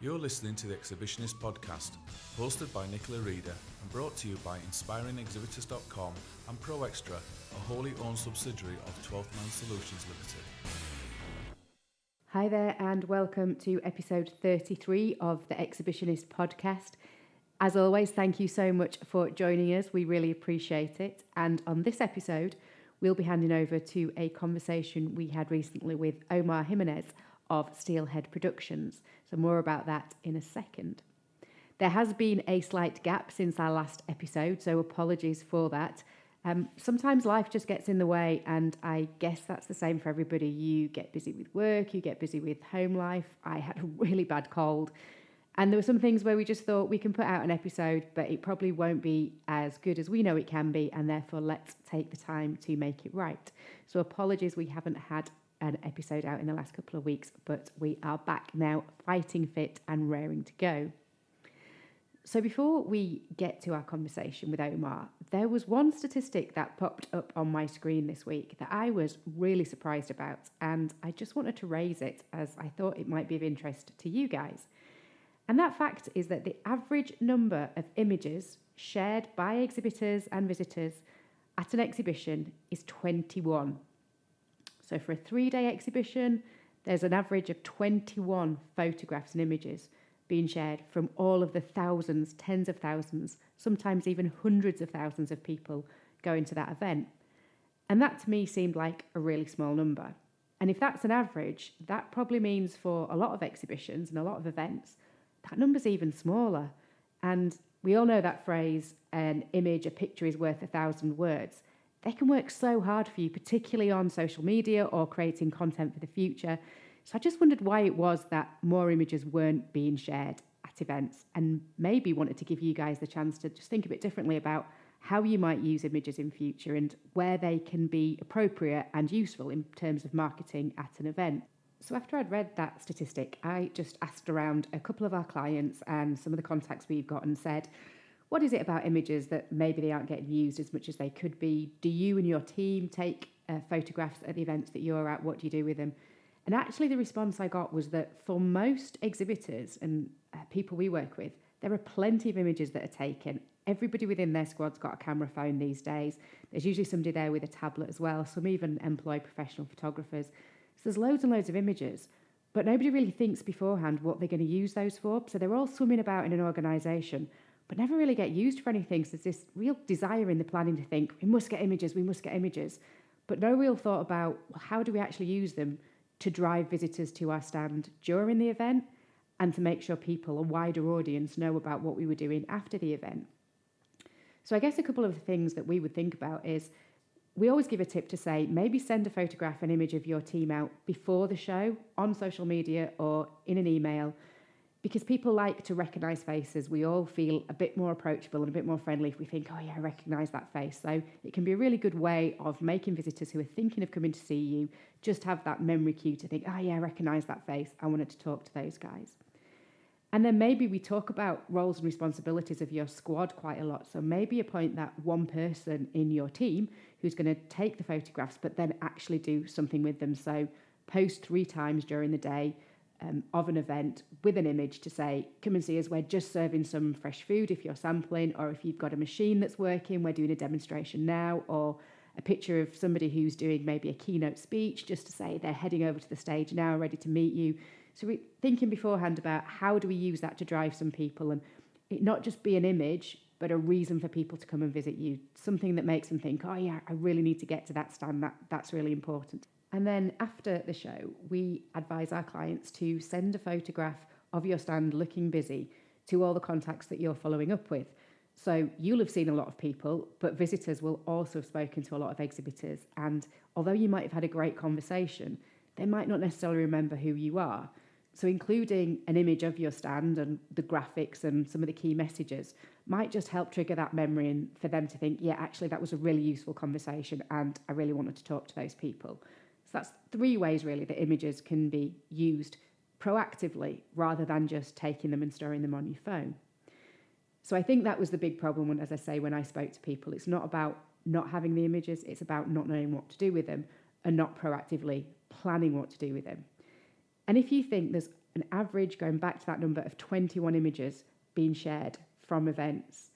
You're listening to the Exhibitionist podcast, hosted by Nicola Reader and brought to you by inspiringexhibitors.com and Pro Extra, a wholly owned subsidiary of 12th Man Solutions Limited. Hi there and welcome to episode 33 of the Exhibitionist podcast. As always, thank you so much for joining us. We really appreciate it. And on this episode, we'll be handing over to a conversation we had recently with Omar Jimenez of Steelhead Productions. So more about that in a second. There has been a slight gap since our last episode, so apologies for that. Sometimes life just gets in the way, and I guess that's the same for everybody. You get busy with work, you get busy with home life. I had a really bad cold, and there were some things where we just thought we can put out an episode, but it probably won't be as good as we know it can be, and therefore let's take the time to make it right. So apologies we haven't had an episode out in the last couple of weeks, but we are back now, fighting fit and raring to go. So before we get to our conversation with Omar, there was one statistic that popped up on my screen this week that I was really surprised about, and I just wanted to raise it as I thought it might be of interest to you guys. And that fact is that the average number of images shared by exhibitors and visitors at an exhibition is 21. So for a 3-day exhibition, there's an average of 21 photographs and images being shared from all of the thousands, tens of thousands, sometimes even hundreds of thousands of people going to that event. And that to me seemed like a really small number. And if that's an average, that probably means for a lot of exhibitions and a lot of events, that number's even smaller. And we all know that phrase, an image, a picture is worth 1,000 words. They can work so hard for you, particularly on social media or creating content for the future. So I just wondered why it was that more images weren't being shared at events, and maybe wanted to give you guys the chance to just think a bit differently about how you might use images in future and where they can be appropriate and useful in terms of marketing at an event. So after I'd read that statistic, I just asked around a couple of our clients and some of the contacts we've got and said, what is it about images that maybe they aren't getting used as much as they could be? Do you and your team take photographs at the events that you're at? What do you do with them? And actually the response I got was that for most exhibitors and people we work with, there are plenty of images that are taken. Everybody within their squad's got a camera phone these days. There's usually somebody there with a tablet as well. Some even employ professional photographers. So there's loads and loads of images, but nobody really thinks beforehand what they're going to use those for. So they're all swimming about in an organisation, but never really get used for anything. So there's this real desire in the planning to think, we must get images, but no real thought about how do we actually use them to drive visitors to our stand during the event and to make sure people, a wider audience, know about what we were doing after the event. So I guess a couple of the things that we would think about is, we always give a tip to say, maybe send a photograph, an image of your team out before the show on social media or in an email, because people like to recognise faces. We all feel a bit more approachable and a bit more friendly if we think, oh yeah, I recognise that face. So it can be a really good way of making visitors who are thinking of coming to see you just have that memory cue to think, oh yeah, I recognise that face. I wanted to talk to those guys. And then maybe we talk about roles and responsibilities of your squad quite a lot. So maybe appoint that one person in your team who's going to take the photographs, but then actually do something with them. So post 3 times during the day of an event with an image to say, come and see us, we're just serving some fresh food if you're sampling, or if you've got a machine that's working, we're doing a demonstration now, or a picture of somebody who's doing maybe a keynote speech just to say they're heading over to the stage now, ready to meet you. So we're thinking beforehand about how do we use that to drive some people, and it not just be an image, but a reason for people to come and visit you, something that makes them think, oh yeah, I really need to get to that stand, that's really important. And then after the show, we advise our clients to send a photograph of your stand looking busy to all the contacts that you're following up with. So you'll have seen a lot of people, but visitors will also have spoken to a lot of exhibitors. And although you might have had a great conversation, they might not necessarily remember who you are. So including an image of your stand and the graphics and some of the key messages might just help trigger that memory and for them to think, yeah, actually that was a really useful conversation and I really wanted to talk to those people. So that's 3 ways really that images can be used proactively rather than just taking them and storing them on your phone. So I think that was the big problem when, as I say, when I spoke to people. It's not about not having the images, it's about not knowing what to do with them and not proactively planning what to do with them. And if you think there's an average, going back to that number, of 21 images being shared from events,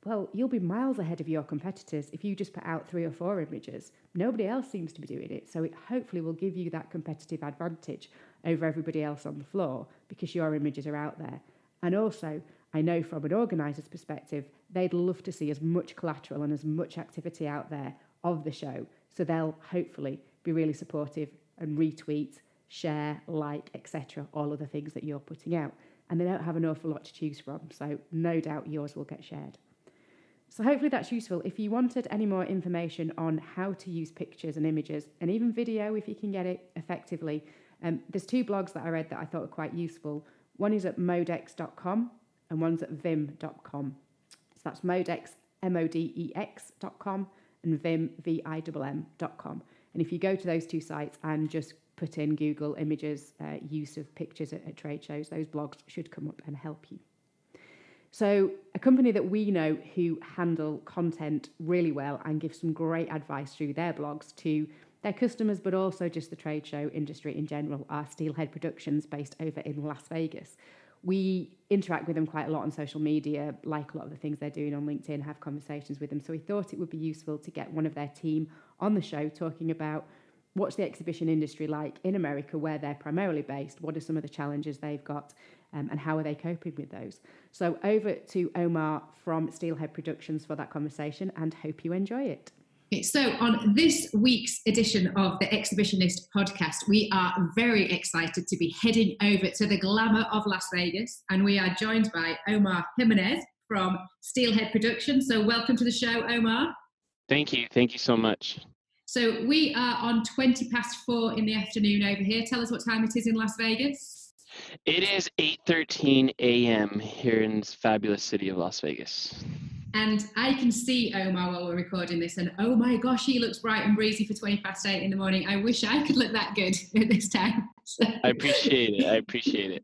well, you'll be miles ahead of your competitors if you just put out 3 or 4 images. Nobody else seems to be doing it, so it hopefully will give you that competitive advantage over everybody else on the floor because your images are out there. And also, I know from an organiser's perspective, they'd love to see as much collateral and as much activity out there of the show, so they'll hopefully be really supportive and retweet, share, like, etc., all of the things that you're putting out. And they don't have an awful lot to choose from, so no doubt yours will get shared. So hopefully that's useful. If you wanted any more information on how to use pictures and images, and even video if you can get it effectively, there's 2 blogs that I read that I thought were quite useful. One is at modex.com and one's at vim.com. So that's modex, modex.com, and vim, vimm.com. And if you go to those 2 sites and just put in Google images, use of pictures at trade shows, those blogs should come up and help you. So a company that we know who handle content really well and give some great advice through their blogs to their customers, but also just the trade show industry in general, are Steelhead Productions, based over in Las Vegas. We interact with them quite a lot on social media, like a lot of the things they're doing on LinkedIn, have conversations with them. So we thought it would be useful to get one of their team on the show talking about what's the exhibition industry like in America, where they're primarily based, what are some of the challenges they've got, and how are they coping with those. So over to Omar from Steelhead Productions for that conversation, and hope you enjoy it. Okay, so on this week's edition of the Exhibitionist podcast, we are very excited to be heading over to the glamour of Las Vegas, and we are joined by Omar Jimenez from Steelhead Productions. So welcome to the show, Omar. Thank you. Thank you so much. So we are on 4:20 in the afternoon over here. Tell us what time it is in Las Vegas. It is 8:13 a.m. here in this fabulous city of Las Vegas. And I can see Omar while we're recording this, and oh my gosh, he looks bright and breezy for 8:20 in the morning. I wish I could look that good at this time. So. I appreciate it.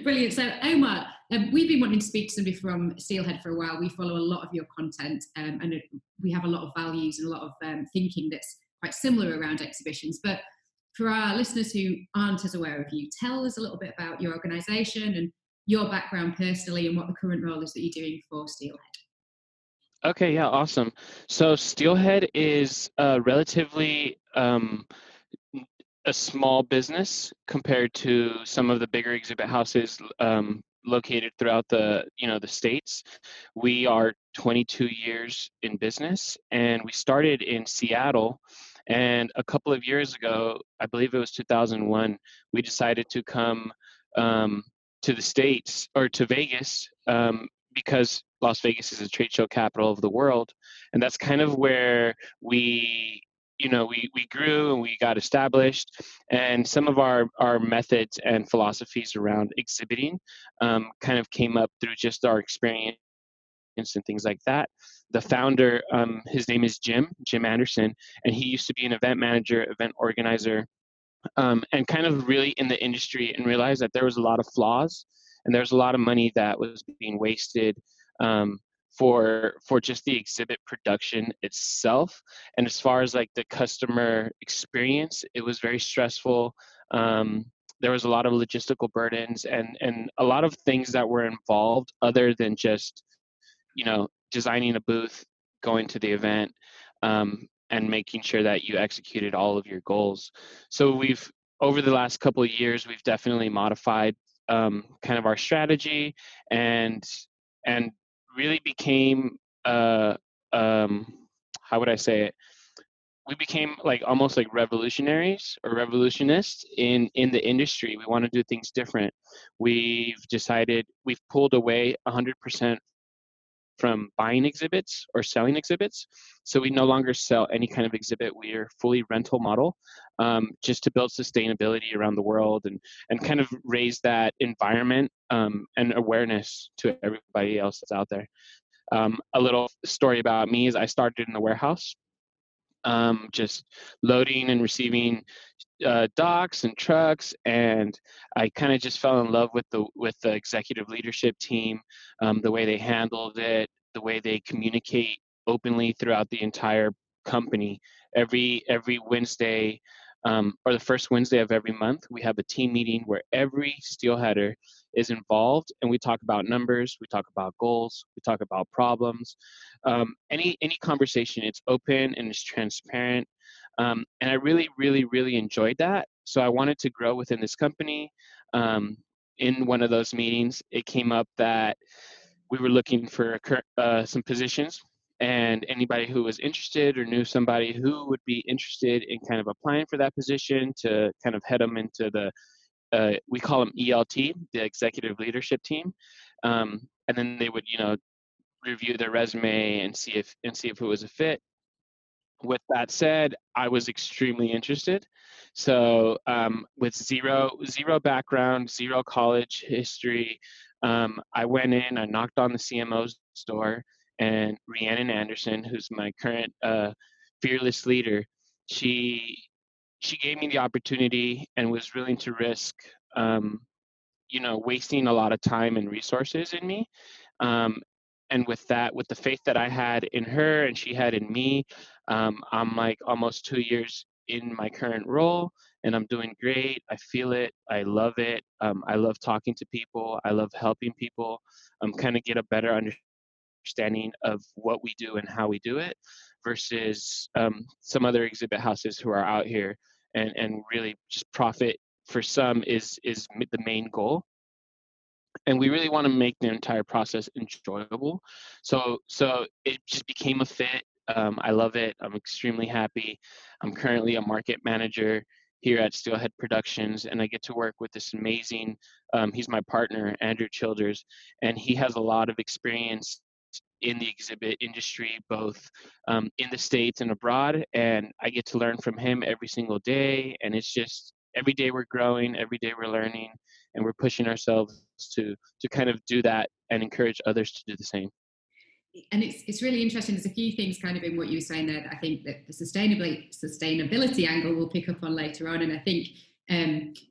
Brilliant. So Omar, we've been wanting to speak to somebody from Steelhead for a while. We follow a lot of your content, and we have a lot of values and a lot of thinking that's quite similar around exhibitions. But for our listeners who aren't as aware of you, tell us a little bit about your organisation and your background personally, and what the current role is that you're doing for Steelhead. Okay, yeah, awesome. So Steelhead is relatively a small business compared to some of the bigger exhibit houses located throughout the states. We are 22 years in business, and we started in Seattle. And a couple of years ago, I believe it was 2001, we decided to come to the States, or to Vegas, because Las Vegas is a trade show capital of the world. And that's kind of where we grew and we got established. And some of our methods and philosophies around exhibiting kind of came up through just our experience and things like that. The founder, his name is Jim Anderson, and he used to be an event manager, event organizer, and kind of really in the industry, and realized that there was a lot of flaws and there's a lot of money that was being wasted for just the exhibit production itself. And as far as like the customer experience, it was very stressful. There was a lot of logistical burdens and a lot of things that were involved other than just designing a booth, going to the event, and making sure that you executed all of your goals. So over the last couple of years, we've definitely modified kind of our strategy and really became how would I say it? We became like almost like revolutionaries or revolutionists in the industry. We want to do things different. We've pulled away 100% from buying exhibits or selling exhibits. So we no longer sell any kind of exhibit. We are fully rental model, just to build sustainability around the world and kind of raise that environment and awareness to everybody else that's out there. A little story about me is I started in the warehouse, just loading and receiving docks and trucks, and I kind of just fell in love with the executive leadership team, the way they handled it, the way they communicate openly throughout the entire company. Every Wednesday, or the first Wednesday of every month, we have a team meeting where every steelheader is involved, and we talk about numbers, we talk about goals, we talk about problems. Any conversation, it's open and it's transparent. And I really, really, really enjoyed that. So I wanted to grow within this company. In one of those meetings, it came up that we were looking for some positions, and anybody who was interested or knew somebody who would be interested in kind of applying for that position to kind of head them into the we call them ELT, the executive leadership team, and then they would review their resume and see if it was a fit. With that said, I was extremely interested. So with zero background, zero college history, I went in, I knocked on the CMO's door, and Rhiannon Anderson, who's my current fearless leader, she gave me the opportunity and was willing to risk wasting a lot of time and resources in me. Um, and with that, with the faith that I had in her and she had in me, I'm like almost 2 years in my current role, and I'm doing great. I feel it. I love it. I love talking to people. I love helping people kind of get a better understanding of what we do and how we do it versus some other exhibit houses who are out here and really just profit for some is the main goal, and we really want to make the entire process enjoyable. So it just became a fit. I love it. I'm extremely happy. I'm currently a market manager here at Steelhead Productions, and I get to work with this amazing. He's my partner, Andrew Childers, and he has a lot of experience in the exhibit industry, both in the States and abroad. And I get to learn from him every single day. And it's just every day we're growing, every day we're learning, and we're pushing ourselves to kind of do that and encourage others to do the same. And it's really interesting. There's a few things kind of in what you were saying there that I think that the sustainability angle we'll pick up on later on. And I think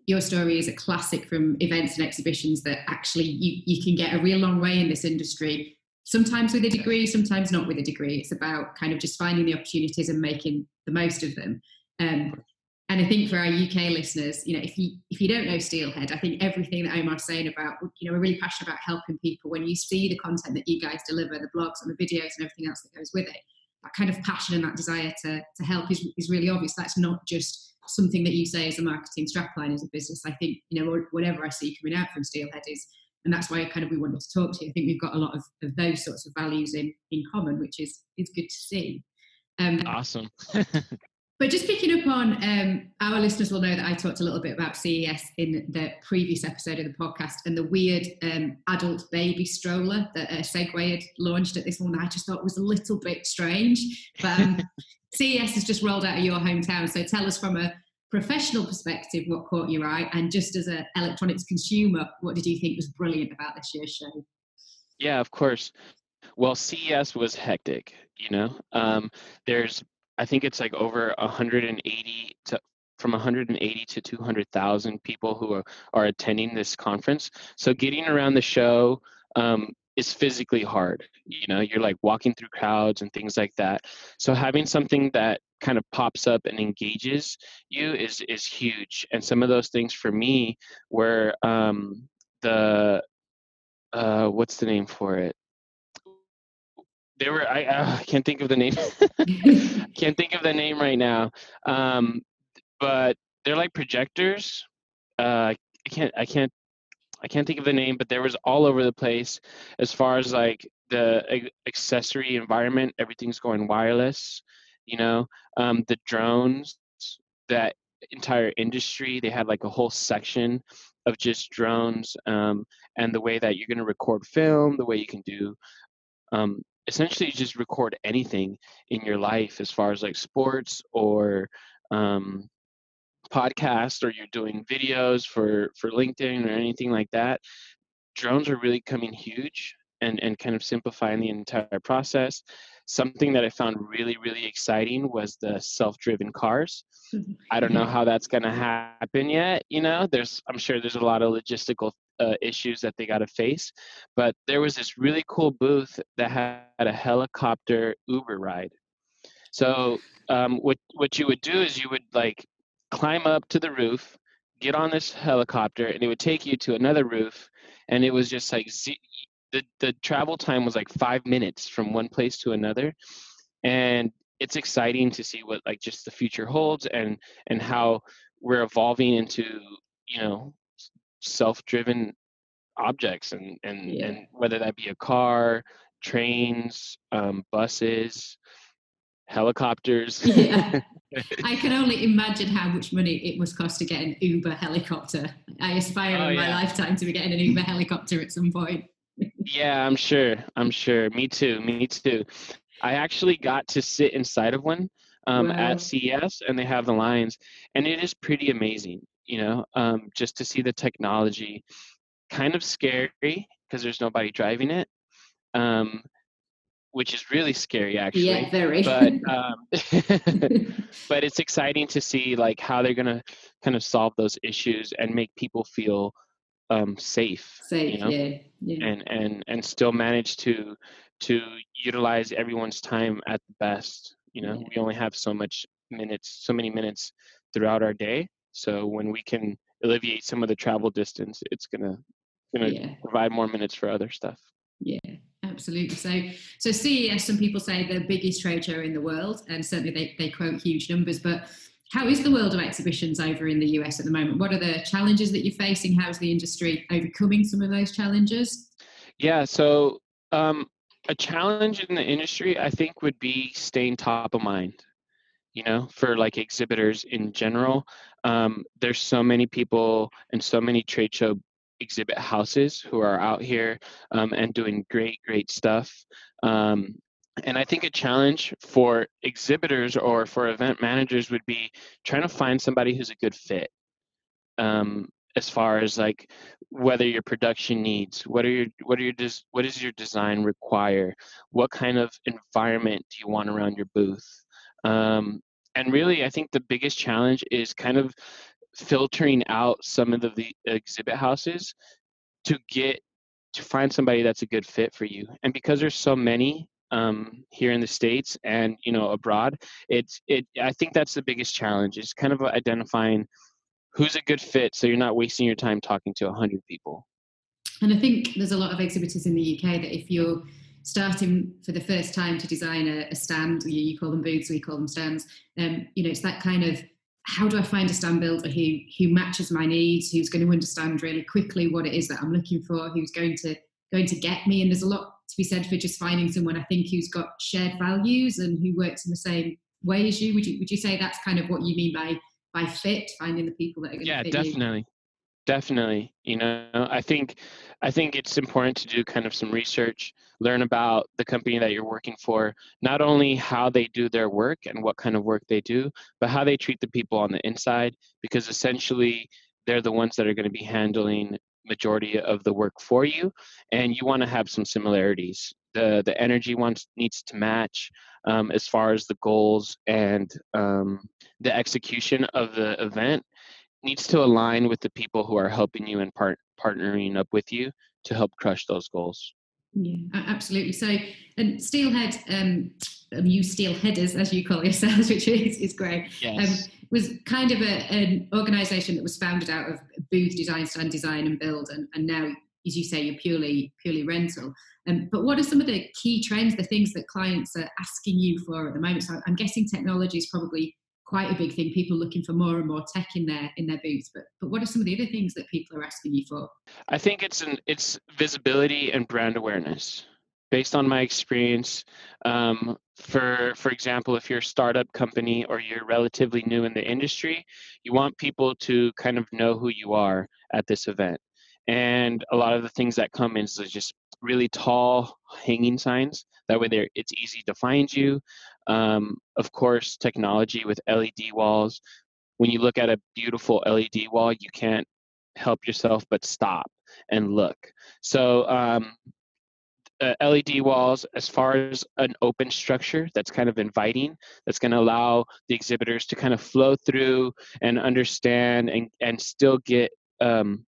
your story is a classic from events and exhibitions that actually you can get a real long way in this industry, sometimes with a degree, sometimes not with a degree. It's about kind of just finding the opportunities and making the most of them. And I think for our UK listeners, if you don't know Steelhead, I think everything that Omar's saying about, we're really passionate about helping people. When you see the content that you guys deliver, the blogs and the videos and everything else that goes with it, that kind of passion and that desire to help is really obvious. That's not just something that you say as a marketing strapline as a business. I think, whatever I see coming out from Steelhead is, and that's why kind of we wanted to talk to you. I think we've got a lot of those sorts of values in common, which is good to see. Awesome. But just picking up on, our listeners will know that I talked a little bit about CES in the previous episode of the podcast, and the weird adult baby stroller that Segway had launched at this one that I just thought was a little bit strange. But CES has just rolled out of your hometown, so tell us from a professional perspective what caught your eye, and just as an electronics consumer, what did you think was brilliant about this year's show? Yeah, of course. Well, CES was hectic, there's, I think it's like over 180 from 180 to 200,000 people who are attending this conference. So getting around the show is physically hard. You're like walking through crowds and things like that. So having something that kind of pops up and engages you is huge. And some of those things for me were the what's the name for it? They were I can't think of the name. Can't think of the name right now. But they're like projectors. I can't think of the name, but there was all over the place as far as like the accessory environment. Everything's going wireless. The drones, that entire industry. They had like a whole section of just drones, and the way that you're going to record film, the way you can do essentially just record anything in your life as far as like sports or podcast, or you're doing videos for LinkedIn or anything like that. Drones are really coming huge and kind of simplifying the entire process. Something that I found really, really exciting was the self-driven cars. I don't know how that's going to happen yet. I'm sure there's a lot of logistical issues that they got to face, but there was this really cool booth that had a helicopter Uber ride. So what you would do is you would like climb up to the roof, get on this helicopter, and it would take you to another roof, and it was just like the travel time was like 5 minutes from one place to another. And it's exciting to see what like just the future holds, and how we're evolving into, you know, self-driven objects, and Yeah. whether that be a car, trains, buses, helicopters. Yeah. I can only imagine how much money it must cost to get an Uber helicopter. I aspire Oh in my yeah. lifetime to be getting an Uber helicopter at some point. Yeah, I'm sure. Me too. Me too. I actually got to sit inside of one at Wow. CES, and they have the lines, and it is pretty amazing. Just to see the technology. Kind of scary because there's nobody driving it, um, which is really scary Yeah, actually. very. But but it's exciting to see like how they're gonna kind of solve those issues and make people feel safe. Safe, yeah. Yeah. And still manage to utilize everyone's time at the best. Yeah. We only have so many minutes throughout our day. So when we can alleviate some of the travel distance, it's gonna Yeah. provide more minutes for other stuff. Yeah, absolutely. So CES, some people say the biggest trade show in the world, and certainly they quote huge numbers. But how is the world of exhibitions over in the US at the moment? What are the challenges that you're facing? How's the industry overcoming some of those challenges? Yeah, so um, a challenge in the industry, I think, would be staying top of mind. For like exhibitors in general. There's so many people and so many trade show exhibit houses who are out here and doing great stuff. Um, and I think a challenge for exhibitors or for event managers would be trying to find somebody who's a good fit. As far as like whether your production needs, what does your design require, what kind of environment do you want around your booth, and really I think the biggest challenge is kind of filtering out some of the exhibit houses to get to find somebody that's a good fit for you. And because there's so many here in the States and abroad, I think that's the biggest challenge, is kind of identifying who's a good fit so you're not wasting your time talking to 100 people. And I think there's a lot of exhibitors in the UK that if you're starting for the first time to design a stand, you call them booths, we call them stands, it's that kind of, how do I find a stand builder who matches my needs, who's going to understand really quickly what it is that I'm looking for, who's going to get me. And there's a lot to be said for just finding someone, I think, who's got shared values and who works in the same way as you. Would you say that's kind of what you mean by fit, finding the people that are going to Yeah, fit you? definitely. I think it's important to do kind of some research, learn about the company that you're working for, not only how they do their work and what kind of work they do, but how they treat the people on the inside, because essentially they're the ones that are going to be handling majority of the work for you, and you want to have some similarities. The energy needs to match, as far as the goals and the execution of the event needs to align with the people who are helping you and partnering up with you to help crush those goals. Yeah, absolutely. So, and Steelhead, you Steelheaders, as you call yourselves, which is great, Yes. was kind of an organisation that was founded out of booth design, stand design, and build, and now, as you say, you're purely rental. But what are some of the key trends, the things that clients are asking you for at the moment? So, I'm guessing technology is probably quite a big thing. People looking for more and more tech in their booths. But what are some of the other things that people are asking you for? I think it's visibility and brand awareness. Based on my experience, for example, if you're a startup company or you're relatively new in the industry, you want people to kind of know who you are at this event. And a lot of the things that come in is just really tall hanging signs. That way, it's easy to find you. Of course, technology with LED walls. When you look at a beautiful LED wall, you can't help yourself but stop and look. So LED walls, as far as an open structure that's kind of inviting, that's going to allow the exhibitors to kind of flow through and understand and still get an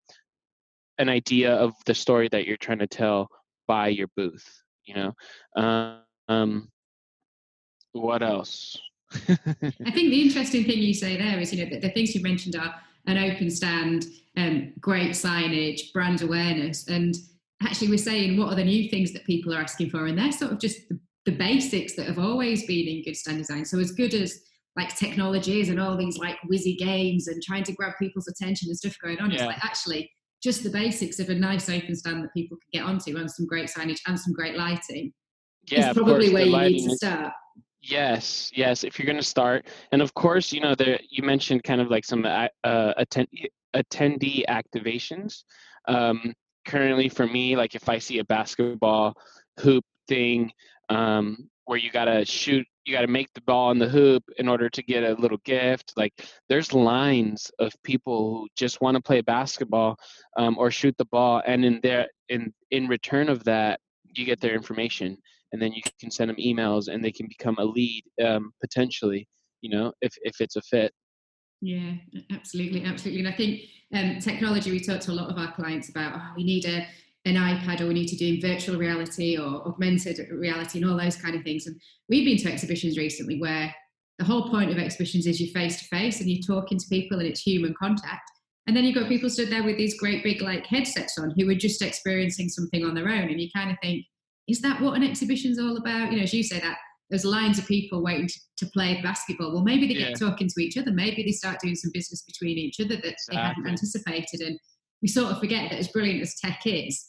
idea of the story that you're trying to tell by your booth. What else? I think the interesting thing you say there is, the things you mentioned are an open stand, great signage, brand awareness, and actually we're saying what are the new things that people are asking for, and they're sort of just the basics that have always been in good stand design. So as good as like technologies and all these like whizzy games and trying to grab people's attention and stuff going on, it's like actually just the basics of a nice open stand that people can get onto, and some great signage and some great lighting. Yeah, is probably of course, where the you need lighting to is. start. Yes, if you're going to start. And of course, you mentioned kind of like some attendee activations. Currently for me, like if I see a basketball hoop thing, where you got to make the ball in the hoop in order to get a little gift. Like there's lines of people who just want to play basketball, or shoot the ball. And in return of that, you get their information, and then you can send them emails, and they can become a lead, potentially, if it's a fit. Yeah, absolutely. And I think technology, we talk to a lot of our clients about, we need an iPad, or we need to do virtual reality or augmented reality and all those kind of things. And we've been to exhibitions recently where the whole point of exhibitions is you're face to face and you're talking to people and it's human contact. And then you've got people stood there with these great big like headsets on who are just experiencing something on their own. And you kind of think, is that what an exhibition's all about? As you say, that there's lines of people waiting to play basketball. Well, maybe they get talking to each other. Maybe they start doing some business between each other that they hadn't anticipated. And we sort of forget that as brilliant as tech is,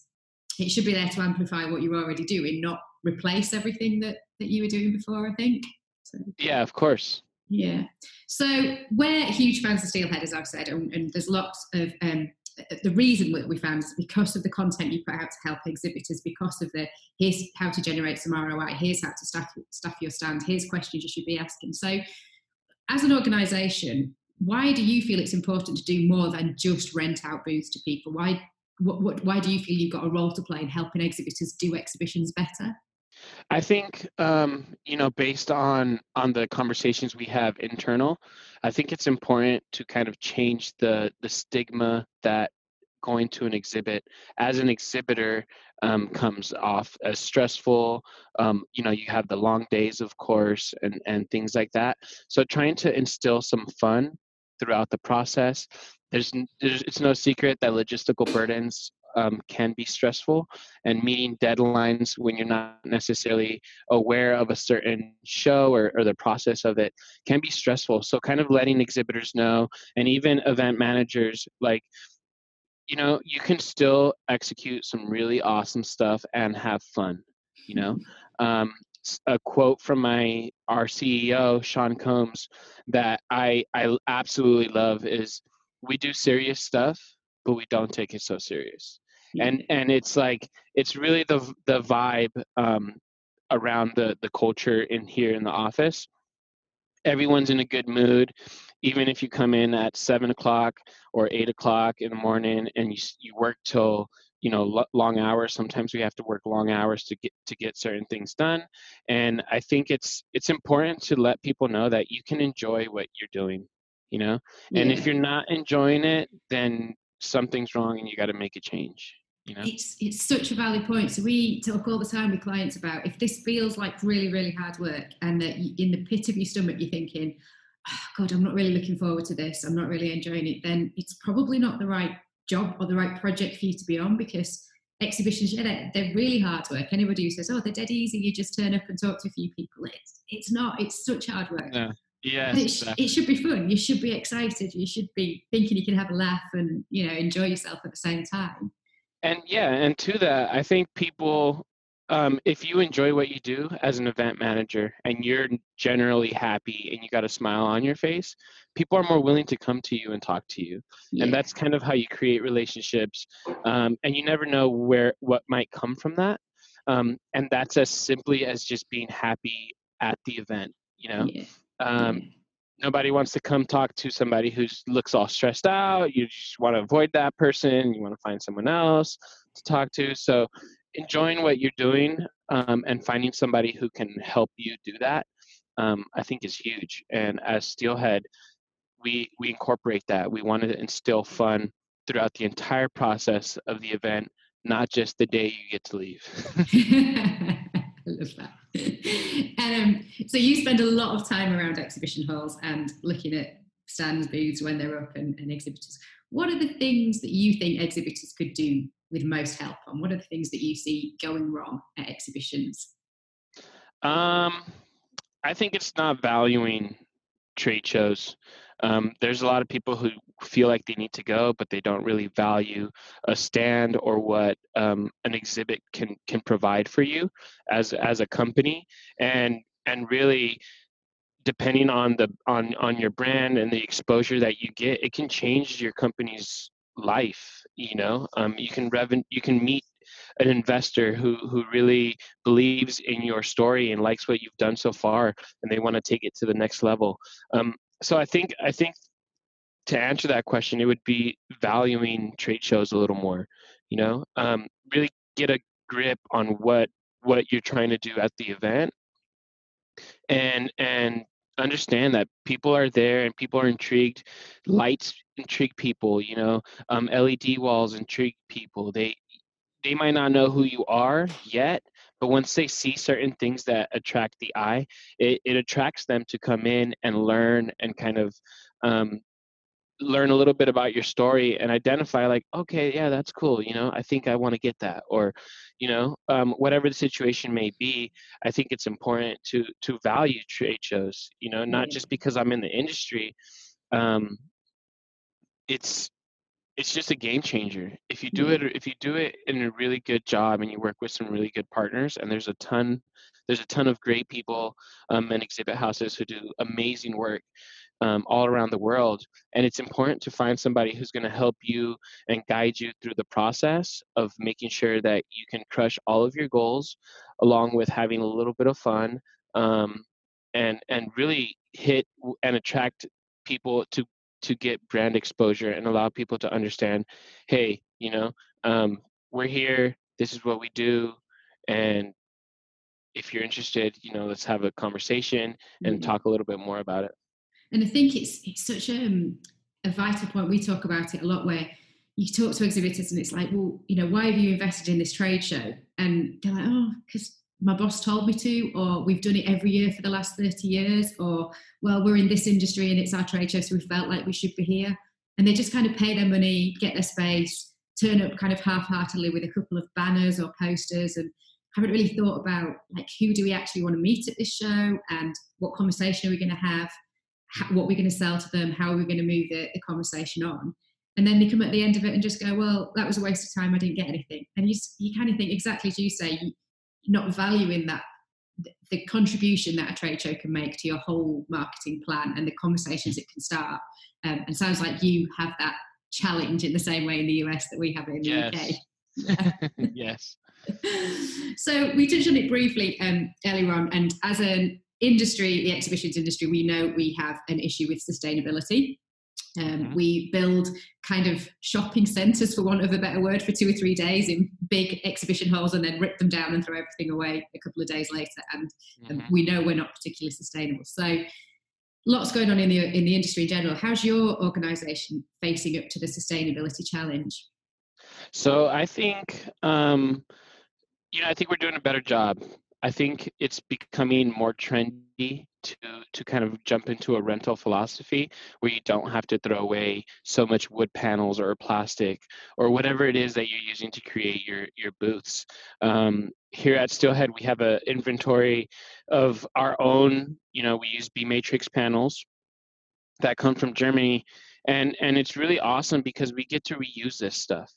it should be there to amplify what you're already doing, not replace everything that you were doing before, I think. So, yeah, of course. Yeah. So we're huge fans of Steelhead, as I've said, and there's lots of the reason that we found is because of the content you put out to help exhibitors, because of here's how to generate some ROI, here's how to staff your stand, here's questions you should be asking. So as an organisation, why do you feel it's important to do more than just rent out booths to people? Why do you feel you've got a role to play in helping exhibitors do exhibitions better? I think, based on the conversations we have internal, I think it's important to kind of change the stigma that going to an exhibit as an exhibitor comes off as stressful. You have the long days, of course, and things like that. So trying to instill some fun throughout the process. It's no secret that logistical burdens can be stressful, and meeting deadlines when you're not necessarily aware of a certain show or the process of it can be stressful. So kind of letting exhibitors know, and even event managers, like, you can still execute some really awesome stuff and have fun. A quote from our CEO, Sean Combs, that I absolutely love is, "We do serious stuff, but we don't take it so serious." Yeah. And it's like, it's really the vibe around the culture here in the office. Everyone's in a good mood, even if you come in at 7 o'clock or 8 o'clock in the morning and you work till long hours. Sometimes we have to work long hours to get certain things done, and I think it's important to let people know that you can enjoy what you're doing. And if you're not enjoying it, then something's wrong and you got to make a change. It's such a valid point. So we talk all the time with clients about, if this feels like really, really hard work, and that in the pit of your stomach you're thinking, oh, God, I'm not really looking forward to this, I'm not really enjoying it, then it's probably not the right job or the right project for you to be on, because exhibitions, they're really hard work. Anybody who says, oh, they're dead easy, you just turn up and talk to a few people, it's not. It's such hard work. Yeah. Yes, but exactly. It should be fun. You should be excited. You should be thinking you can have a laugh and enjoy yourself at the same time. And to that, I think people, if you enjoy what you do as an event manager and you're generally happy and you got a smile on your face, people are more willing to come to you and talk to you. Yeah. And that's kind of how you create relationships. And you never know what might come from that. And that's as simply as just being happy at the event, Yeah. Nobody wants to come talk to somebody who looks all stressed out. You just want to avoid that person. You want to find someone else to talk to. So enjoying what you're doing, and finding somebody who can help you do that, I think is huge. And as Steelhead, we incorporate that. We want to instill fun throughout the entire process of the event, not just the day you get to leave. love that. And so you spend a lot of time around exhibition halls and looking at stands, booths when they're up and exhibitors. What are the things that you think exhibitors could do with most help on? What are the things that you see going wrong at exhibitions? I think it's not valuing trade shows. There's a lot of people who feel like they need to go, but they don't really value a stand or what an exhibit can provide for you as a company, and really depending on on your brand and the exposure that you get, it can change your company's life. You can meet an investor who really believes in your story and likes what you've done so far, and they want to take it to the next level. So I think to answer that question, it would be valuing trade shows a little more. Really get a grip on what you're trying to do at the event, and understand that people are there and people are intrigued. Lights intrigue people. LED walls intrigue people. They might not know who you are yet, but once they see certain things that attract the eye, it attracts them to come in and learn and kind of um, learn a little bit about your story and identify, like, okay, yeah, that's cool. I think I want to get that. Or whatever the situation may be, I think it's important to value trade shows, not just because I'm in the industry. um, it's it's just a game changer if you do Yeah. it in a really good job and you work with some really good partners. And there's a ton of great people and exhibit houses who do amazing work all around the world. And it's important to find somebody who's going to help you and guide you through the process of making sure that you can crush all of your goals, along with having a little bit of fun, um, and really hit and attract people to get brand exposure and allow people to understand, hey, we're here. This is what we do, and if you're interested, let's have a conversation and Yeah. talk a little bit more about it. And I think it's such a vital point. We talk about it a lot, where you talk to exhibitors and it's like, well, why have you invested in this trade show? And they're like, oh, because my boss told me to, or we've done it every year for the last 30 years, or, well, we're in this industry and it's our trade show, so we felt like we should be here. And they just kind of pay their money, get their space, turn up kind of half-heartedly with a couple of banners or posters, and haven't really thought about, like, who do we actually want to meet at this show, and what conversation are we going to have, what we're going to sell to them, how are we going to move the conversation on. And then they come at the end of it and just go, well, that was a waste of time, I didn't get anything. And you kind of think, exactly as you say, you're not valuing that, the contribution that a trade show can make to your whole marketing plan and the conversations it can start. And sounds like you have that challenge in the same way in the US that we have it in the UK. Yes. Yes. So we touched on it briefly earlier on, and as an industry, the exhibitions industry, we know we have an issue with sustainability. We build kind of shopping centres, for want of a better word, for 2 or 3 days in big exhibition halls, and then rip them down and throw everything away a couple of days later. And we know we're not particularly sustainable. So lots going on in the industry in general. How's your organisation facing up to the sustainability challenge? So I think I think we're doing a better job. I think it's becoming more trendy to kind of jump into a rental philosophy where you don't have to throw away so much wood panels or plastic or whatever it is that you're using to create your booths. Here at Steelhead, we have an inventory of our own. We use B matrix panels that come from Germany, and it's really awesome because we get to reuse this stuff.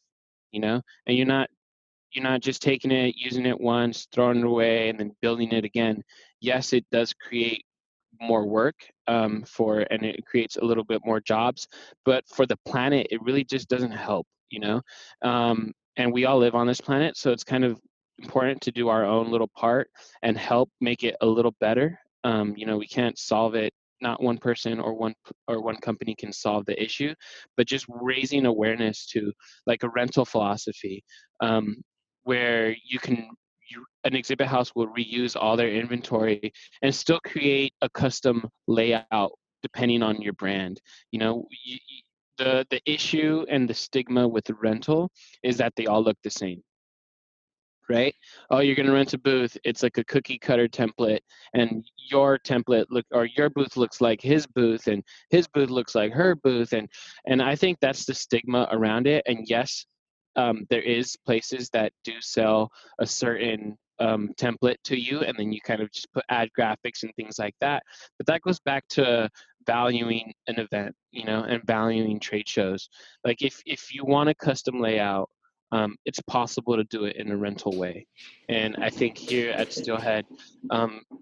And you're not just taking it, using it once, throwing it away, and then building it again. Yes, it does create more work and it creates a little bit more jobs, but for the planet, it really just doesn't help. And we all live on this planet, so it's kind of important to do our own little part and help make it a little better. We can't solve it. Not one person or one company can solve the issue, but just raising awareness to, like, a rental philosophy, um, where an exhibit house will reuse all their inventory and still create a custom layout depending on your brand. The issue and the stigma with the rental is that they all look the same. right? Oh, you're going to rent a booth. It's like a cookie cutter template, and your template or your booth looks like his booth, and his booth looks like her booth, and I think that's the stigma around it. And yes, there is places that do sell a certain template to you, and then you kind of just add graphics and things like that. But that goes back to valuing an event, and valuing trade shows. Like if you want a custom layout, it's possible to do it in a rental way. And I think here at Steelhead,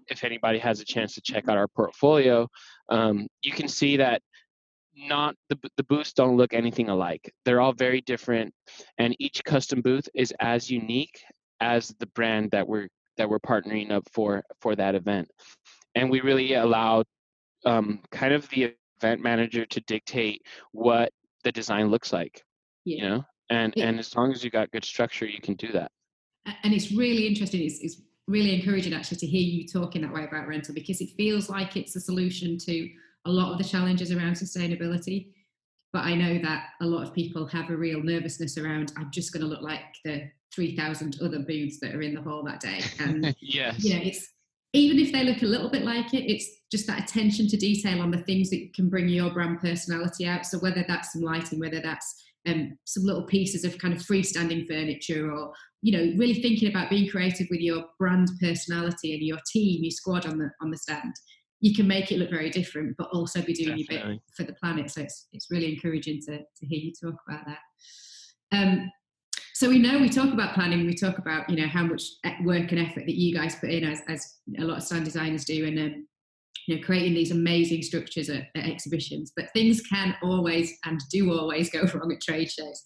if anybody has a chance to check out our portfolio, you can see that not the booths don't look anything alike. They're all very different, and each custom booth is as unique as the brand that we're partnering up for that event. And we really allow kind of the event manager to dictate what the design looks like. Yeah. And as long as you got good structure, you can do that. And it's really interesting. It's really encouraging actually to hear you talking that way about rental, because it feels like it's a solution to a lot of the challenges around sustainability. But I know that a lot of people have a real nervousness around, I'm just going to look like the 3,000 other booths that are in the hall that day. And yes, it's, even if they look a little bit like it, it's just that attention to detail on the things that can bring your brand personality out. So whether that's some lighting, whether that's some little pieces of kind of freestanding furniture, or really thinking about being creative with your brand personality and your team, your squad on the stand, you can make it look very different, but also be doing your bit for the planet. So it's really encouraging to hear you talk about that. So we talk about planning, we talk about how much work and effort that you guys put in, as a lot of stand designers do, and creating these amazing structures at exhibitions. But things can always and do always go wrong at trade shows.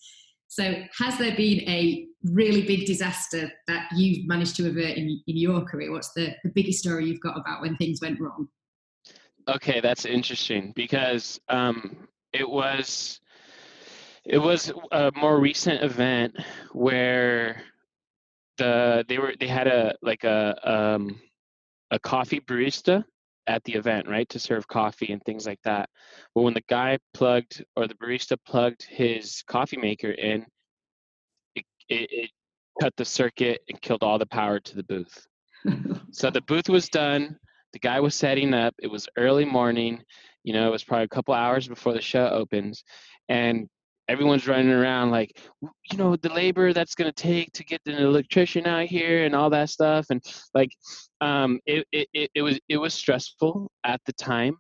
So has there been a really big disaster that you've managed to avert in your career? What's the biggest story you've got about when things went wrong? Okay, that's interesting, because it was a more recent event where they had a coffee barista at the event, right, to serve coffee and things like that. But when the barista plugged his coffee maker in, it cut the circuit and killed all the power to the booth. So the booth was done. The guy was setting up. It was early morning. It was probably a couple hours before the show opens, and everyone's running around like, the labor that's going to take to get the electrician out here and all that stuff. And like, it was stressful at the time,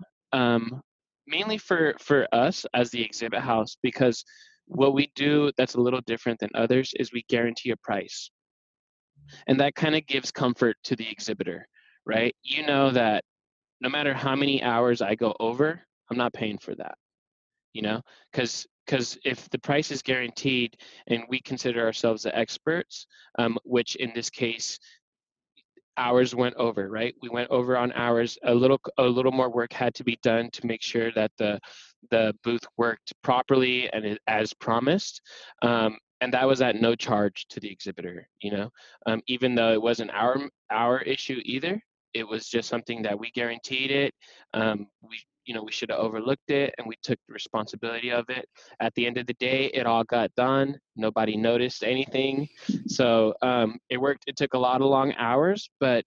mainly for us as the exhibit house, because what we do that's a little different than others is we guarantee a price. And that kind of gives comfort to the exhibitor, right? That no matter how many hours I go over, I'm not paying for that, because if the price is guaranteed and we consider ourselves the experts, which in this case, hours went over, right? We went over on hours. A little more work had to be done to make sure that the booth worked properly and as promised. And that was at no charge to the exhibitor, even though it wasn't our issue either. It was just something that we guaranteed it. We should have overlooked it, and we took the responsibility of it. At the end of the day, it all got done. Nobody noticed anything. So it worked. It took a lot of long hours, but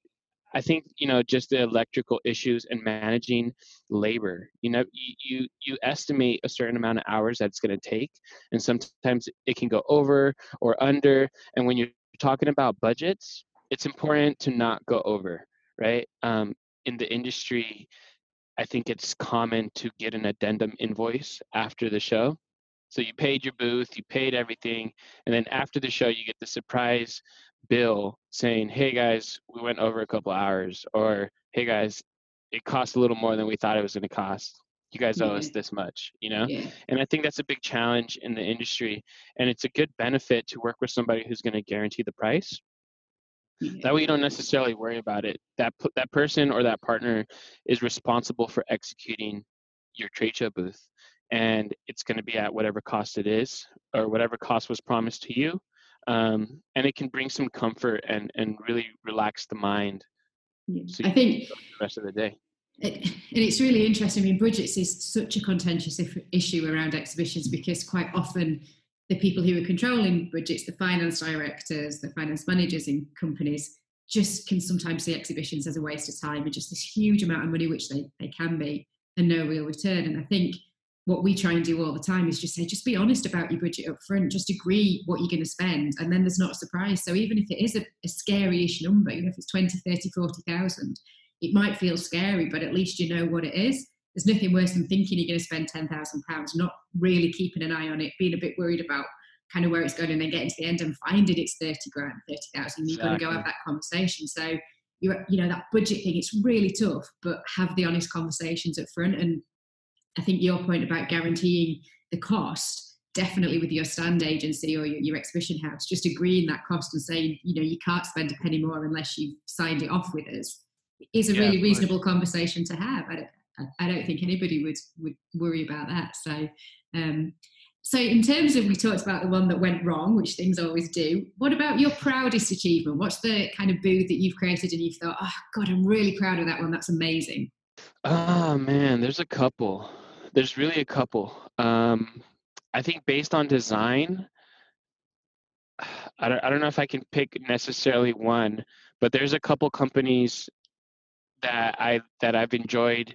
I think, just the electrical issues and managing labor, you estimate a certain amount of hours that it's going to take, and sometimes it can go over or under. And when you're talking about budgets, it's important to not go over, right? In the industry, I think it's common to get an addendum invoice after the show. So you paid your booth, you paid everything, and then after the show, you get the surprise bill saying, "Hey guys, we went over a couple hours," or "Hey guys, it cost a little more than we thought it was going to cost. You guys owe us this much," Yeah. And I think that's a big challenge in the industry, and it's a good benefit to work with somebody who's going to guarantee the price. That way you don't necessarily worry about it. That person or that partner is responsible for executing your trade show booth, and it's going to be at whatever cost it is, or whatever cost was promised to you. And it can bring some comfort and really relax the mind. Yeah. So I think the rest of the day. And it's really interesting. I mean, budgets is such a contentious issue around exhibitions, because quite often the people who are controlling budgets, the finance directors, the finance managers in companies, just can sometimes see exhibitions as a waste of time and just this huge amount of money, which they can be, and no real return. And I think what we try and do all the time is just say, just be honest about your budget up front, just agree what you're going to spend, and then there's not a surprise. So even if it is a scary-ish number, if it's 20, 30, 40,000, it might feel scary, but at least you know what it is. There's nothing worse than thinking you're going to spend £10,000, not really keeping an eye on it, being a bit worried about kind of where it's going, and then getting to the end and finding it's 30 grand, 30,000. You've got to go have that conversation. So that budget thing, it's really tough, but have the honest conversations up front. And I think your point about guaranteeing the cost, definitely with your stand agency or your exhibition house, just agreeing that cost and saying, you can't spend a penny more unless you've signed it off with us, is a really reasonable conversation to have. I don't think anybody would worry about that. So in terms of, we talked about the one that went wrong, which things always do. What about your proudest achievement? What's the kind of booth that you've created and you've thought, oh God, I'm really proud of that one. That's amazing. Oh man, there's a couple. There's really a couple. I think based on design, I don't know if I can pick necessarily one, but there's a couple companies that I've enjoyed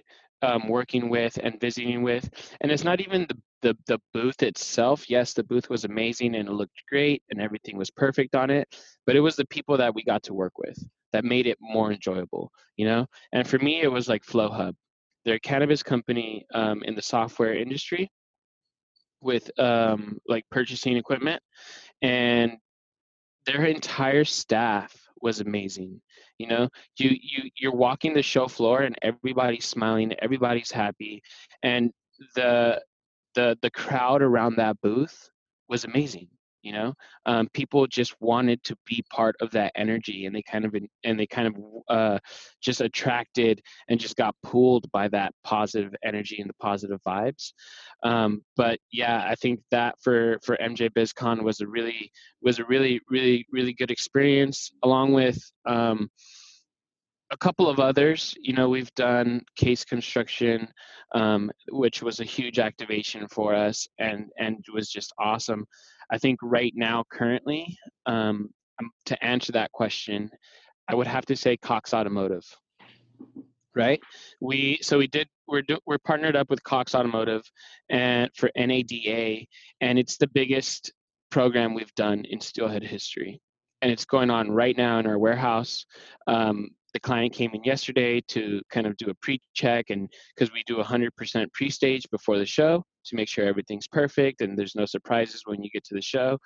working with and visiting with, and it's not even the booth itself. Yes, the booth was amazing and it looked great and everything was perfect on it, but it was the people that we got to work with that made it more enjoyable, And for me, it was like FlowHub. They're a cannabis company in the software industry with like purchasing equipment, and their entire staff was amazing. You're walking the show floor and everybody's smiling, everybody's happy, and the the crowd around that booth was amazing. People just wanted to be part of that energy, and they kind of just attracted and just got pulled by that positive energy and the positive vibes. But yeah, I think that for MJ BizCon was a really really good experience, along with a couple of others. We've done Case Construction, which was a huge activation for us and was just awesome. I think right now, currently, to answer that question, I would have to say Cox Automotive. Right? We're partnered up with Cox Automotive and for NADA, and it's the biggest program we've done in Steelhead history, and it's going on right now in our warehouse. The client came in yesterday to kind of do a pre-check, and because we do 100% pre-stage before the show to make sure everything's perfect and there's no surprises when you get to the show.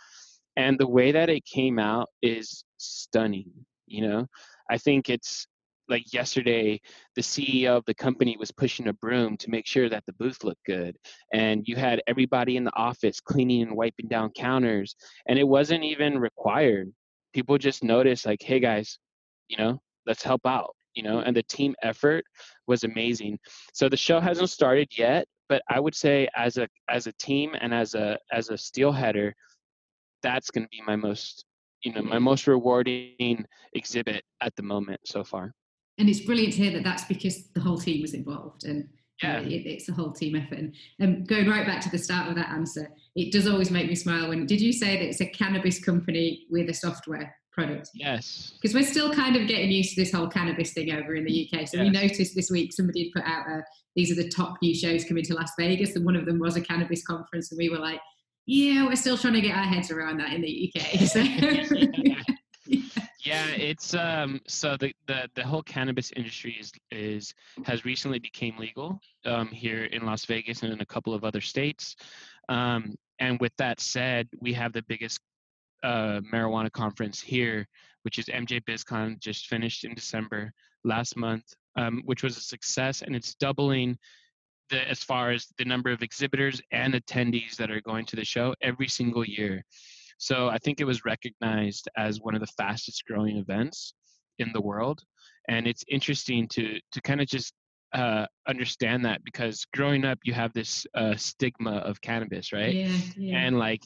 And the way that it came out is stunning. I think it's like yesterday, the CEO of the company was pushing a broom to make sure that the booth looked good. And you had everybody in the office cleaning and wiping down counters. And it wasn't even required. People just noticed, like, hey guys, let's help out, and the team effort was amazing. So the show hasn't started yet, but I would say as a team and as a steelheader, that's going to be my most rewarding exhibit at the moment so far. And it's brilliant to hear that that's because the whole team was involved, and it's a whole team effort. And going right back to the start of that answer, it does always make me smile when, did you say that it's a cannabis company with a software product? Yes. Because we're still kind of getting used to this whole cannabis thing over in the UK. So we noticed this week somebody had put out these are the top new shows coming to Las Vegas, and one of them was a cannabis conference, and we were like, yeah, we're still trying to get our heads around that in the UK. So yeah, it's so the whole cannabis industry has recently became legal here in Las Vegas and in a couple of other states. And with that said, we have the biggest marijuana conference here, which is MJ BizCon, just finished in December last month, which was a success, and it's doubling as far as the number of exhibitors and attendees that are going to the show every single year. So I think it was recognized as one of the fastest growing events in the world. And it's interesting to kind of just understand that, because growing up, you have this stigma of cannabis, right? Yeah. And like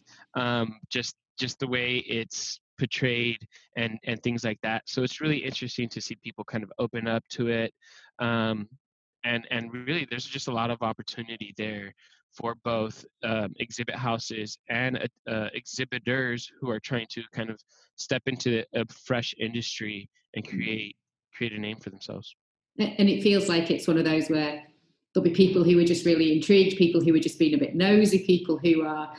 just the way it's portrayed and things like that. So it's really interesting to see people kind of open up to it. And really, there's just a lot of opportunity there for both exhibit houses and exhibitors who are trying to kind of step into a fresh industry and create a name for themselves. And it feels like it's one of those where there'll be people who are just really intrigued, people who are just being a bit nosy, people who are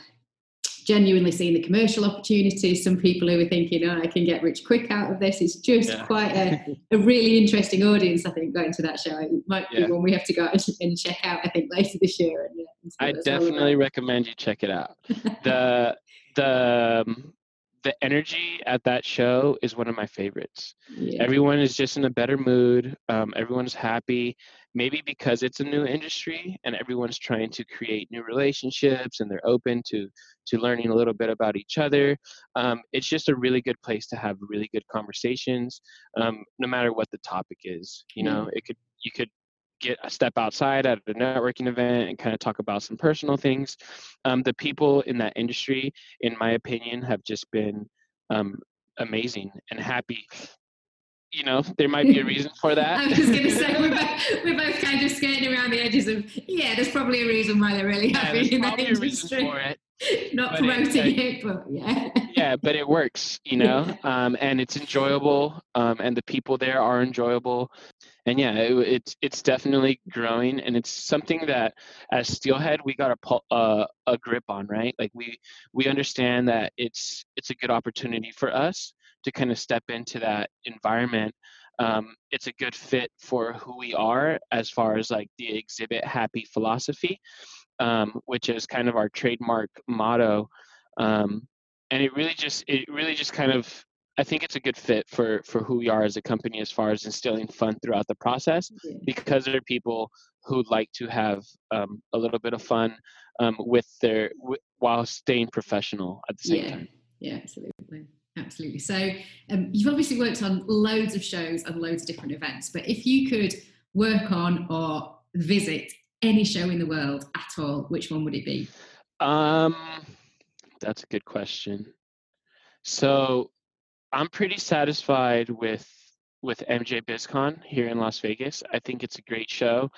genuinely seeing the commercial opportunities, some people who are thinking, oh, I can get rich quick out of this. It's just quite a really interesting audience, I think, going to that show. It might be one we have to go out and check out, I think, later this year. And I definitely recommend you check it out. The energy at that show is one of my favorites. Yeah. Everyone is just in a better mood. Everyone's happy, maybe because it's a new industry and everyone's trying to create new relationships and they're open to learning a little bit about each other. It's just a really good place to have really good conversations, no matter what the topic is. You know, you could get a step outside at a networking event and kind of talk about some personal things. The people in that industry, in my opinion, have just been amazing and happy. You know, there might be a reason for that. I was going to say, we're both kind of skating around the edges of, there's probably a reason why they're really happy in that industry. There's probably a reason for it. Not but promoting it, but yeah. Yeah, but it works, you know, and it's enjoyable, and the people there are enjoyable. And it's definitely growing, and it's something that as Steelhead we got a grip on, right? Like we understand that it's a good opportunity for us to kind of step into that environment. It's a good fit for who we are as far as like the exhibit happy philosophy, which is kind of our trademark motto. And it really just kind of, I think it's a good fit for who we are as a company as far as instilling fun throughout the process, because there are people who like to have a little bit of fun while staying professional at the same time. Yeah, absolutely. So you've obviously worked on loads of shows and loads of different events, but if you could work on or visit any show in the world at all, which one would it be? That's a good question. So I'm pretty satisfied with MJ BizCon here in Las Vegas. I think it's a great show.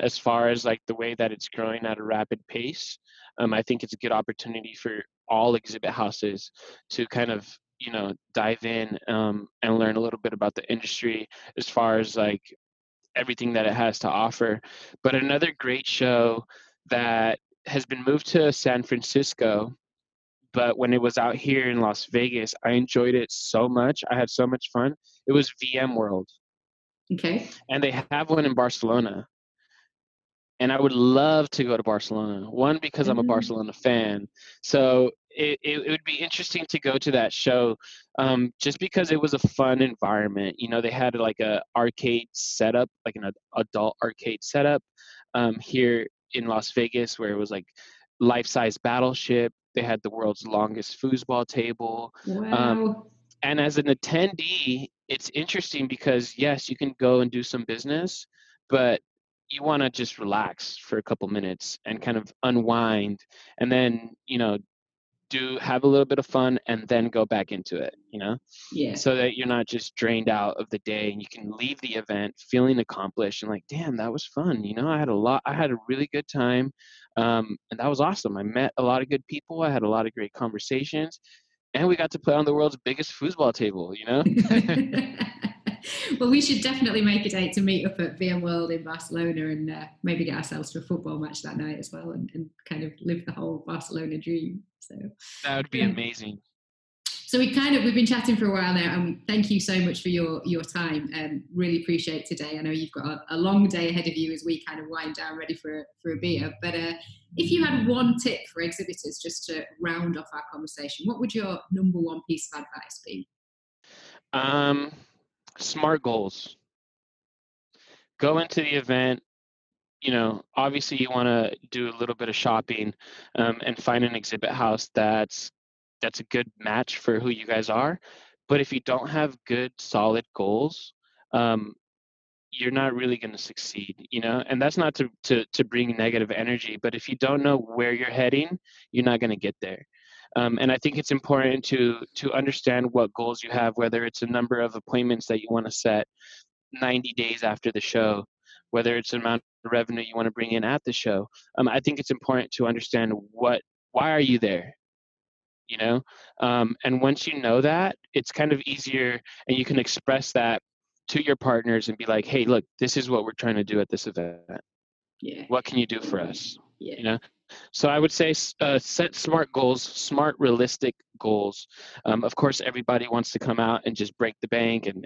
As far as like the way that it's growing at a rapid pace, I think it's a good opportunity for all exhibit houses to kind of, you know, dive in and learn a little bit about the industry as far as like everything that it has to offer. But another great show that has been moved to San Francisco, but when it was out here in Las Vegas, I enjoyed it so much. I had so much fun. It was VMworld. Okay. And they have one in Barcelona. And I would love to go to Barcelona. One, because I'm a Barcelona fan. So it would be interesting to go to that show, just because it was a fun environment. You know, they had like a arcade setup, like an adult arcade setup here in Las Vegas, where it was like life-size Battleship. They had the world's longest foosball table. Wow. And as an attendee, it's interesting because, yes, you can go and do some business, but you want to just relax for a couple minutes and kind of unwind, and then, you know, have a little bit of fun and then go back into it, you know? Yeah. So that you're not just drained out of the day, and you can leave the event feeling accomplished and like, damn, that was fun. You know, I had a really good time. And that was awesome. I met a lot of good people. I had a lot of great conversations, and we got to play on the world's biggest foosball table, you know? Well, we should definitely make a date to meet up at VMworld in Barcelona and maybe get ourselves to a football match that night as well, and kind of live the whole Barcelona dream. So that would be amazing. So we've been chatting for a while now, and thank you so much for your time. Really appreciate today. I know you've got a long day ahead of you as we kind of wind down, ready for a beer. But if you had one tip for exhibitors just to round off our conversation, what would your number one piece of advice be? Smart goals. Go into the event. You know, obviously you want to do a little bit of shopping, and find an exhibit house that's a good match for who you guys are. But if you don't have good, solid goals, you're not really going to succeed, you know? And that's not to bring negative energy, but if you don't know where you're heading, you're not going to get there. And I think it's important to understand what goals you have, whether it's a number of appointments that you want to set 90 days after the show, whether it's an amount of revenue you want to bring in at the show. I think it's important to understand why are you there, and once you know that, it's kind of easier, and you can express that to your partners and be like, hey, look, this is what we're trying to do at this event. Yeah. What can you do for us? Yeah. So I would say set smart goals, smart, realistic goals. Of course, everybody wants to come out and just break the bank and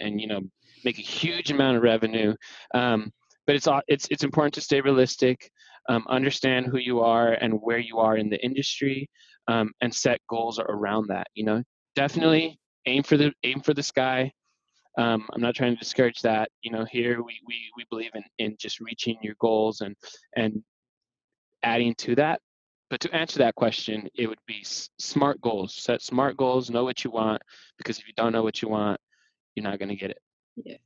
make a huge amount of revenue. But it's important to stay realistic, understand who you are and where you are in the industry, and set goals around that. Definitely aim for the sky. I'm not trying to discourage that. Here we believe in just reaching your goals and adding to that. But to answer that question, it would be smart goals. Set smart goals, know what you want, because if you don't know what you want, you're not going to get it. Yeah.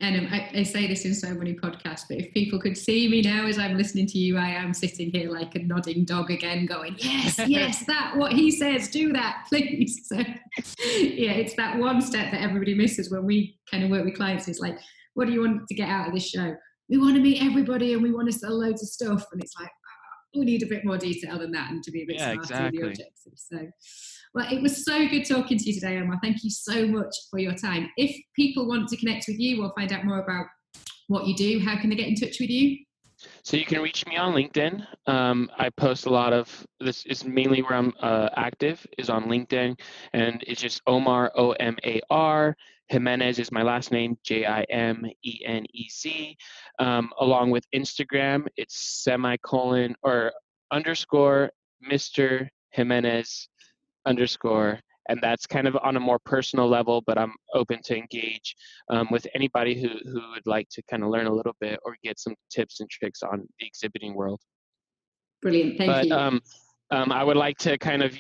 And I say this in so many podcasts, but if people could see me now as I'm listening to you, I am sitting here like a nodding dog again going, yes, that, what he says, do that, please. So, yeah, it's that one step that everybody misses when we kind of work with clients. It's like, what do you want to get out of this show? We want to meet everybody and we want to sell loads of stuff. And it's like, we need a bit more detail than that and to be a bit smarter exactly. with the objectives. So, well, it was so good talking to you today, Omar. Thank you so much for your time. If people want to connect with you or find out more about what you do, how can they get in touch with you? So you can reach me on LinkedIn. I post a lot of this. Is mainly where I'm active is on LinkedIn, and it's just Omar, Omar. Jimenez is my last name, Jimenez. Along with Instagram, it's semicolon or underscore Mr. Jimenez underscore, and that's kind of on a more personal level, but I'm open to engage with anybody who would like to kind of learn a little bit or get some tips and tricks on the exhibiting world. Brilliant, thank you. I would like to kind of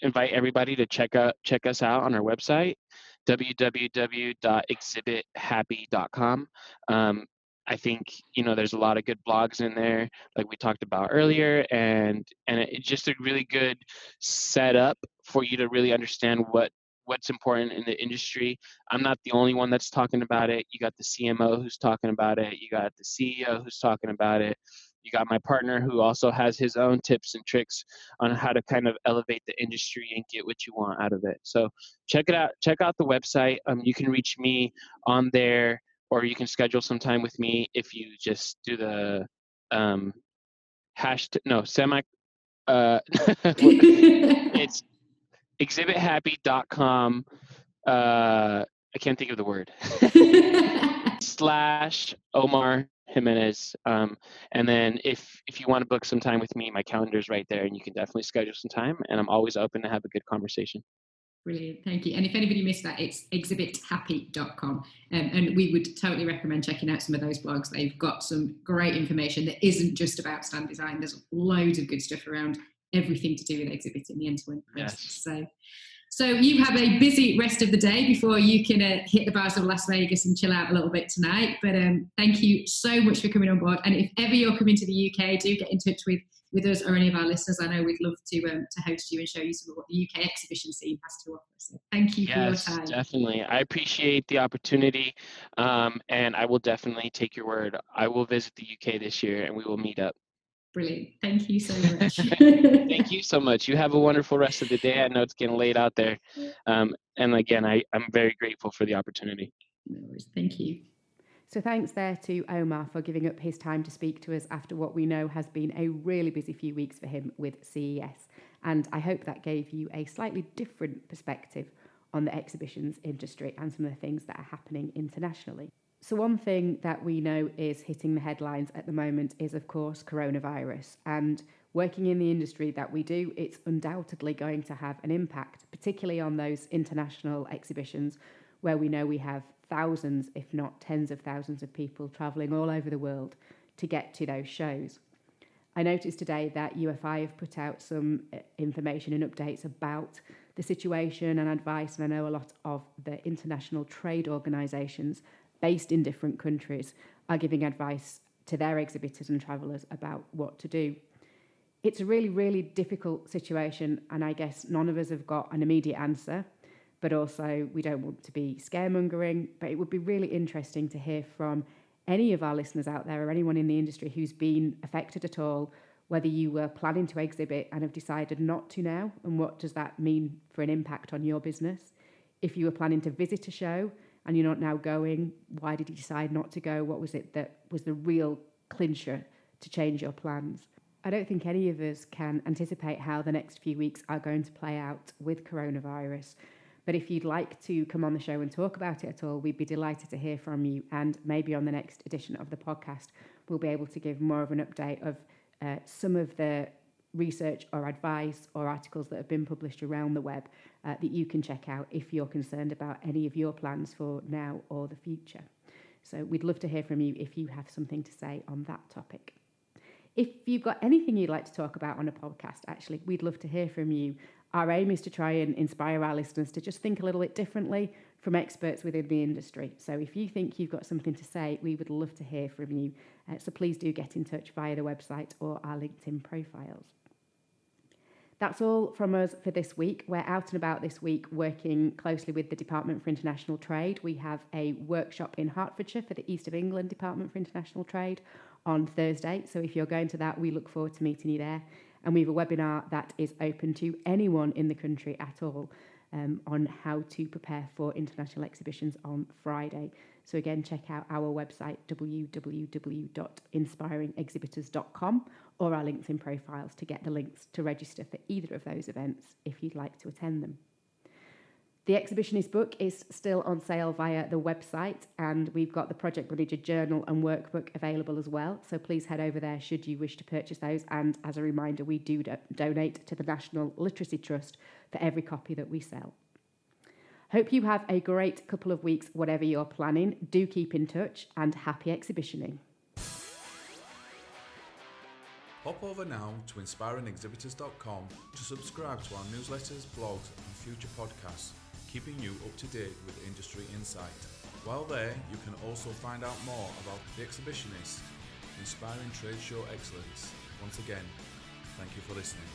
invite everybody to check us out on our website, www.exhibithappy.com. I think there's a lot of good blogs in there, like we talked about earlier, and it's just a really good setup for you to really understand what's important in the industry. I'm not the only one that's talking about it. You got the CMO who's talking about it. You got the CEO who's talking about it. You got my partner who also has his own tips and tricks on how to kind of elevate the industry and get what you want out of it. So check it out. Check out the website. You can reach me on there, or you can schedule some time with me if you just do the it's exhibithappy.com. I can't think of the word. /Omar Jimenez. And then if you want to book some time with me, my calendar's right there, and you can definitely schedule some time, and I'm always open to have a good conversation. Brilliant, thank you. And if anybody missed that, it's exhibithappy.com. And we would totally recommend checking out some of those blogs. They've got some great information that isn't just about stand design. There's loads of good stuff around everything to do with exhibiting, the end-to-end process. Yes. So you have a busy rest of the day before you can hit the bars of Las Vegas and chill out a little bit tonight. But thank you so much for coming on board. And if ever you're coming to the UK, do get in touch with us or any of our listeners. I know we'd love to host you and show you some of what the UK exhibition scene has to offer. So thank you for your time. Yes, definitely. I appreciate the opportunity, and I will definitely take your word. I will visit the UK this year, and we will meet up. Brilliant. Thank you so much. Thank you so much. You have a wonderful rest of the day. I know it's getting late out there. And again, I'm very grateful for the opportunity. No worries. Thank you. So thanks there to Omar for giving up his time to speak to us after what we know has been a really busy few weeks for him with CES. And I hope that gave you a slightly different perspective on the exhibitions industry and some of the things that are happening internationally. So one thing that we know is hitting the headlines at the moment is, of course, coronavirus. And working in the industry that we do, it's undoubtedly going to have an impact, particularly on those international exhibitions where we know we have thousands, if not tens of thousands of people travelling all over the world to get to those shows. I noticed today that UFI have put out some information and updates about the situation and advice, and I know a lot of the international trade organisations based in different countries are giving advice to their exhibitors and travellers about what to do. It's a really, really difficult situation, and I guess none of us have got an immediate answer, but also we don't want to be scaremongering, but it would be really interesting to hear from any of our listeners out there or anyone in the industry who's been affected at all, whether you were planning to exhibit and have decided not to now, and what does that mean for an impact on your business? If you were planning to visit a show and you're not now going, why did you decide not to go? What was it that was the real clincher to change your plans? I don't think any of us can anticipate how the next few weeks are going to play out with coronavirus. But if you'd like to come on the show and talk about it at all, we'd be delighted to hear from you. And maybe on the next edition of the podcast, we'll be able to give more of an update of some of the research or advice or articles that have been published around the web that you can check out if you're concerned about any of your plans for now or the future. So we'd love to hear from you if you have something to say on that topic. If you've got anything you'd like to talk about on a podcast, actually, we'd love to hear from you. Our aim is to try and inspire our listeners to just think a little bit differently from experts within the industry. So if you think you've got something to say, we would love to hear from you. So please do get in touch via the website or our LinkedIn profiles. That's all from us for this week. We're out and about this week working closely with the Department for International Trade. We have a workshop in Hertfordshire for the East of England Department for International Trade on Thursday. So if you're going to that, we look forward to meeting you there. And we have a webinar that is open to anyone in the country at all on how to prepare for international exhibitions on Friday. So again, check out our website, www.inspiringexhibitors.com, or our LinkedIn profiles to get the links to register for either of those events if you'd like to attend them. The Exhibitionist book is still on sale via the website, and we've got the Project Manager Journal and Workbook available as well. So please head over there should you wish to purchase those. And as a reminder, we do donate to the National Literacy Trust for every copy that we sell. Hope you have a great couple of weeks, whatever you're planning. Do keep in touch, and happy exhibitioning. Hop over now to inspiringexhibitors.com to subscribe to our newsletters, blogs and future podcasts, keeping you up to date with industry insight. While there, you can also find out more about The Exhibitionist, inspiring trade show excellence. Once again, thank you for listening.